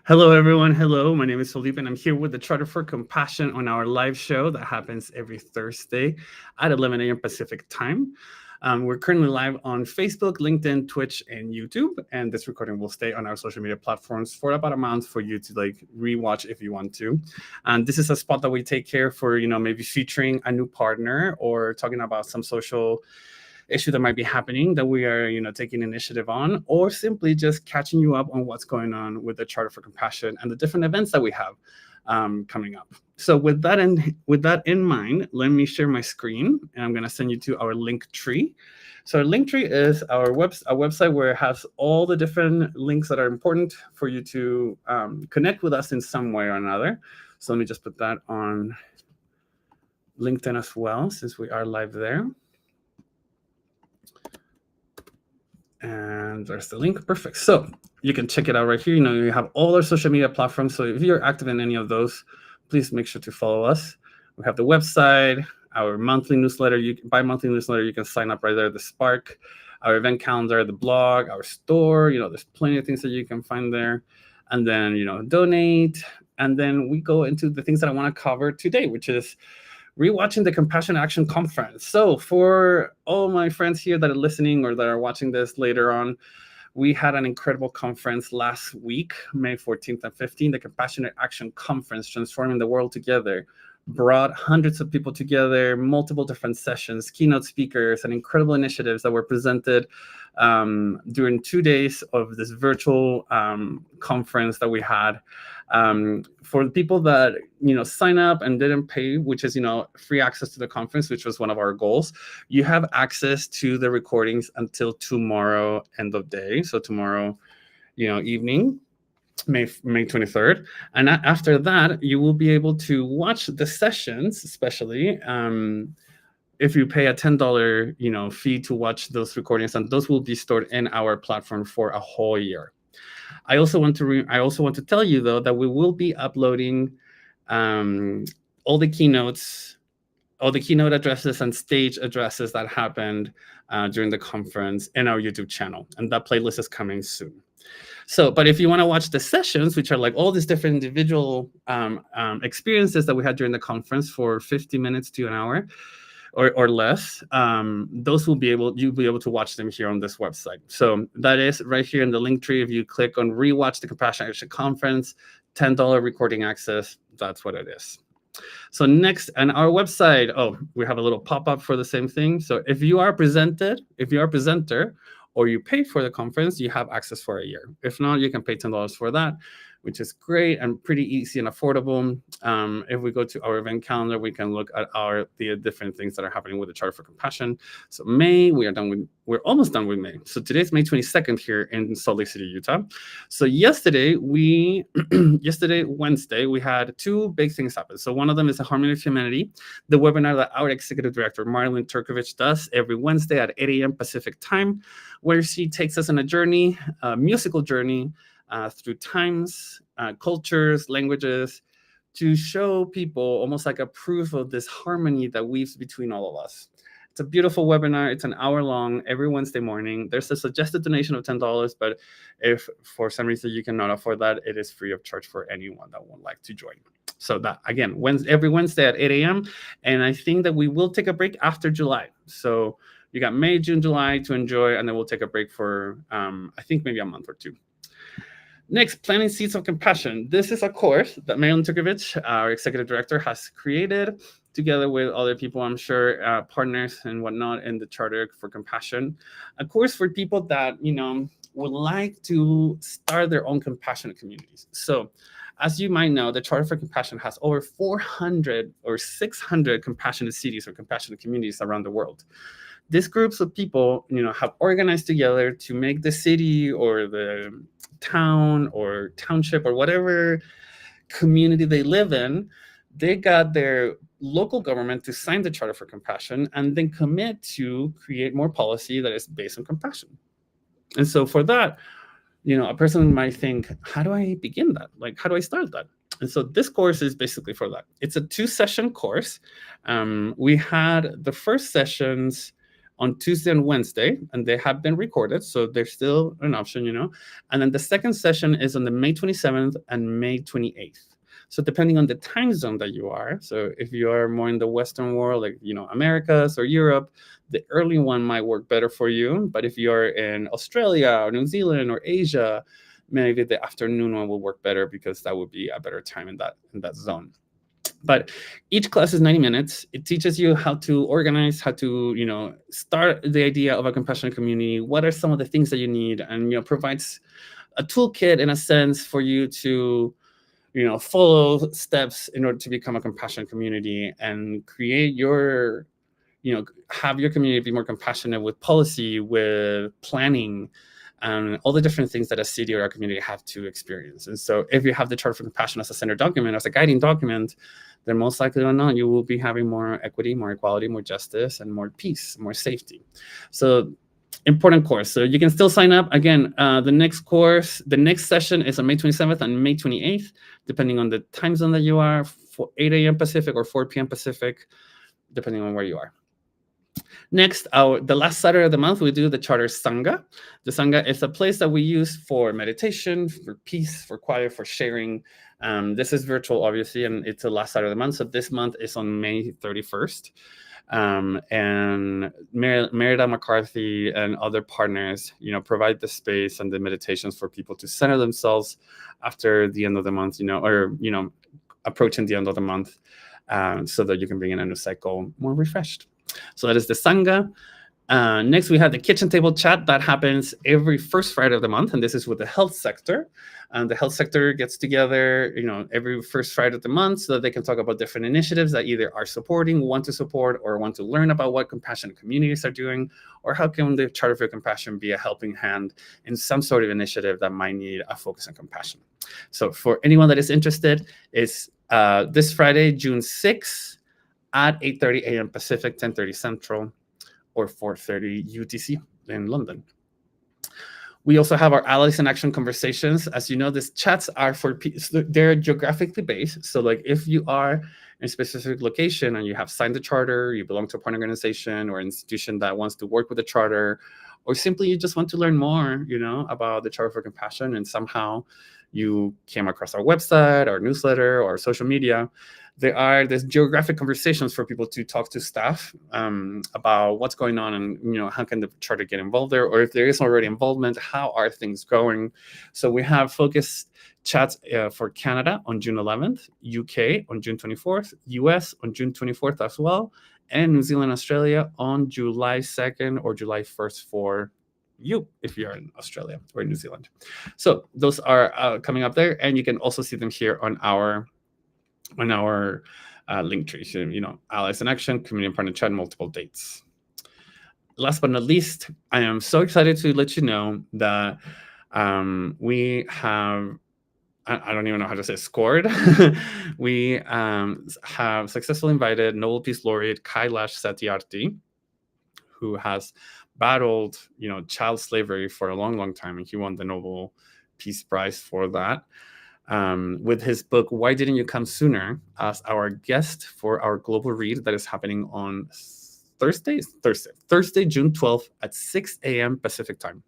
Hello, everyone. Hello, my name is Felipe, and I'm here with the Charter for Compassion on our live show that happens every Thursday at 11 a.m. Pacific time. We're currently live on Facebook, LinkedIn, Twitch, and YouTube, and this recording will stay on our social media platforms for about a month for you to rewatch if you want to. And this is a spot that we take care for, maybe featuring a new partner or talking about some social issue that might be happening that we are taking initiative on, or simply just catching you up on what's going on with the Charter for Compassion and the different events that we have coming up. So with that in mind, let me share my screen, and I'm going to send you to our link tree. So our link tree is our website where it has all the different links that are important for you to connect with us in some way or another. So let me just put that on LinkedIn as well, since we are live there. And there's the link. Perfect. So you can check it out right here. You have all our social media platforms. So if you're active in any of those, please make sure to follow us. We have the website, our monthly newsletter. Bi-monthly newsletter, you can sign up right there, the Spark, our event calendar, the blog, our store. There's plenty of things that you can find there. And then, donate. And then we go into the things that I want to cover today, which is rewatching the Compassion Action Conference. So for all my friends here that are listening or that are watching this later on, we had an incredible conference last week, May 14th and 15th, the Compassionate Action Conference, Transforming the World Together. Brought hundreds of people together, multiple different sessions, keynote speakers, and incredible initiatives that were presented during 2 days of this virtual conference that we had. For the people that sign up and didn't pay, which is free access to the conference, which was one of our goals, you have access to the recordings until tomorrow end of day. So tomorrow, evening. May 23rd, and after that you will be able to watch the sessions, especially if you pay a $10 fee to watch those recordings, and those will be stored in our platform for a whole year. I also want to tell you though that we will be uploading all the keynote addresses and stage addresses that happened during the conference in our YouTube channel, and that playlist is coming soon. So, but if you want to watch the sessions, which are like all these different individual experiences that we had during the conference for 50 minutes to an hour or less, those you'll be able to watch them here on this website. So that is right here in the link tree. If you click on rewatch the Compassion Action Conference, $10 recording access, that's what it is. So next, and our website, we have a little pop-up for the same thing. So if you are a presenter, or you paid for the conference, you have access for a year. If not, you can pay $10 for that, which is great and pretty easy and affordable. If we go to our event calendar, we can look at the different things that are happening with the Charter for Compassion. So May, we're almost done with May. So today's May 22nd here in Salt Lake City, Utah. So yesterday, Wednesday, we had two big things happen. So one of them is the Harmony of Humanity, the webinar that our executive director, Marilyn Turkovich, does every Wednesday at 8 a.m. Pacific time, where she takes us on a journey, a musical journey, through times, cultures, languages, to show people almost like a proof of this harmony that weaves between all of us. It's a beautiful webinar. It's an hour long every Wednesday morning. There's a suggested donation of $10, but if for some reason you cannot afford that, it is free of charge for anyone that would like to join. So that, again, every Wednesday at 8 a.m. And I think that we will take a break after July. So you got May, June, July to enjoy, and then we'll take a break for, I think, maybe a month or two. Next, Planting Seeds of Compassion. This is a course that Marilyn Turkovich, our executive director, has created together with other people, I'm sure, partners and whatnot in the Charter for Compassion. A course for people that, would like to start their own compassionate communities. So, as you might know, the Charter for Compassion has over 400 or 600 compassionate cities or compassionate communities around the world. These groups of people, have organized together to make the city or the town or township or whatever community they live in, they got their local government to sign the Charter for Compassion and then commit to create more policy that is based on compassion. And so for that, a person might think, how do I begin that? Like, how do I start that? And so this course is basically for that. It's a 2-session course. We had the first sessions on Tuesday and Wednesday, and they have been recorded, so they're still an option, And then the second session is on the May 27th and May 28th. So depending on the time zone that you are, so if you are more in the Western world, like, Americas or Europe, the early one might work better for you. But if you're in Australia or New Zealand or Asia, maybe the afternoon one will work better, because that would be a better time in that zone. But each class is 90 minutes. It teaches you how to organize, how to, start the idea of a compassionate community. What are some of the things that you need? And, provides a toolkit, in a sense, for you to, follow steps in order to become a compassionate community and create your, have your community be more compassionate with policy, with planning, and all the different things that a city or a community have to experience. And so if you have the Charter for Compassion as a center document, as a guiding document, then most likely or not, you will be having more equity, more equality, more justice, and more peace, more safety. So important course. So you can still sign up. Again, the next session is on May 27th and May 28th, depending on the time zone that you are, for 8 a.m. Pacific or 4 p.m. Pacific, depending on where you are. Next, the last Saturday of the month, we do the Charter Sangha. The Sangha is a place that we use for meditation, for peace, for quiet, for sharing. This is virtual, obviously, and it's the last Saturday of the month. So this month is on May 31st. And Merida McCarthy and other partners, provide the space and the meditations for people to center themselves after the end of the month, or approaching the end of the month, so that you can bring in a new cycle more refreshed. So that is the Sangha. Next, we have the kitchen table chat that happens every first Friday of the month, and this is with the health sector. And the health sector gets together, every first Friday of the month, so that they can talk about different initiatives that either are supporting, want to support, or want to learn about what compassionate communities are doing, or how can the Charter for Compassion be a helping hand in some sort of initiative that might need a focus on compassion. So for anyone that is interested, it's this Friday, June 6th, at 8:30 a.m. Pacific, 10:30 Central, or 4:30 UTC in London. We also have our Allies in Action conversations. As you know, these chats are they're geographically based. So like if you are in a specific location and you have signed the charter, you belong to a partner organization or institution that wants to work with the charter, or simply you just want to learn more, about the Charter for Compassion, and somehow you came across our website, our newsletter, or social media, there's geographic conversations for people to talk to staff about what's going on, and how can the charter get involved there, or if there is already involvement, how are things going. So we have focused chats for Canada on June 11th, UK on June 24th, US on June 24th as well, and New Zealand, Australia on July 2nd or July 1st for you if you're in Australia or New Zealand. So those are coming up there, and you can also see them here on our link tree. So, Allies in Action, Community Partner Chat, multiple dates. Last but not least, I am so excited to let you know that we have, I don't even know how to say scored. We have successfully invited Nobel Peace Laureate Kailash Satyarthi, who has battled, child slavery for a long, long time, and he won the Nobel Peace Prize for that. With his book, Why Didn't You Come Sooner, as our guest for our global read that is happening on Thursday, June 12th at 6 a.m. Pacific time.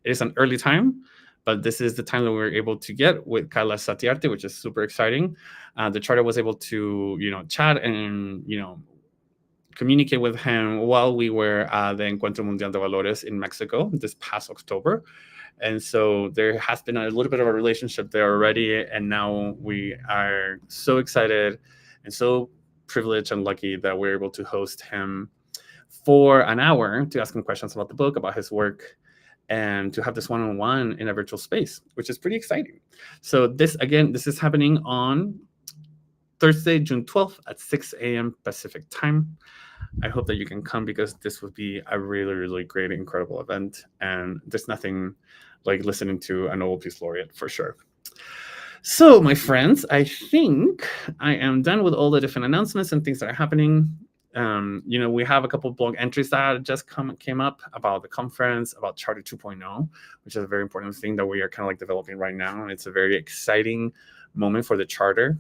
It is an early time, but this is the time that we were able to get with Kailash Satyarthi, which is super exciting. The charter was able to, chat and, communicate with him while we were at the Encuentro Mundial de Valores in Mexico this past October. And so there has been a little bit of a relationship there already. And now we are so excited and so privileged and lucky that we're able to host him for an hour to ask him questions about the book, about his work, and to have this one-on-one in a virtual space, which is pretty exciting. So this is happening on Thursday, June 12th at 6 a.m. Pacific time. I hope that you can come, because this would be a really, really great, incredible event. And there's nothing like listening to a Nobel Peace Laureate, for sure. So, my friends, I think I am done with all the different announcements and things that are happening. We have a couple of blog entries that just came up about the conference, about Charter 2.0, which is a very important thing that we are kind of like developing right now. And it's a very exciting moment for the charter.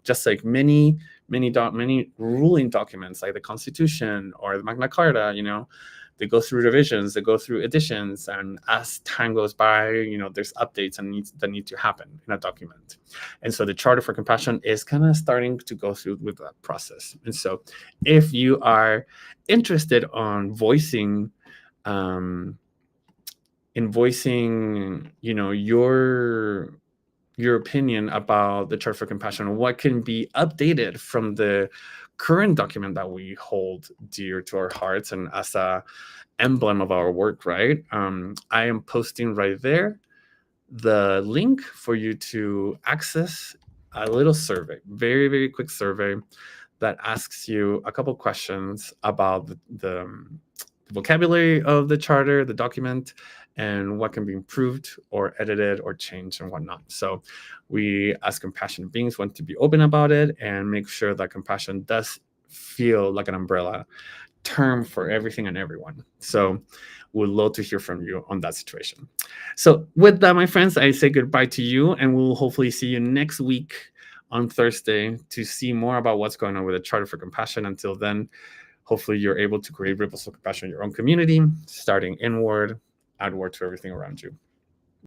Just like many ruling documents like the Constitution or the Magna Carta, they go through revisions, they go through additions, and as time goes by, there's updates that need to happen in a document. And so the Charter for Compassion is kind of starting to go through with that process. And so if you are interested on voicing your opinion about the Charter for Compassion, what can be updated from the current document that we hold dear to our hearts and as a emblem of our work, right? I am posting right there the link for you to access a little survey, very, very quick survey that asks you a couple questions about the vocabulary of the charter, the document, and what can be improved or edited or changed and whatnot. So we, as compassionate beings, want to be open about it and make sure that compassion does feel like an umbrella term for everything and everyone. So we'd love to hear from you on that situation. So with that, my friends, I say goodbye to you, and we'll hopefully see you next week on Thursday to see more about what's going on with the Charter for Compassion. Until then, hopefully you're able to create ripples of compassion in your own community, starting inward, outward to everything around you.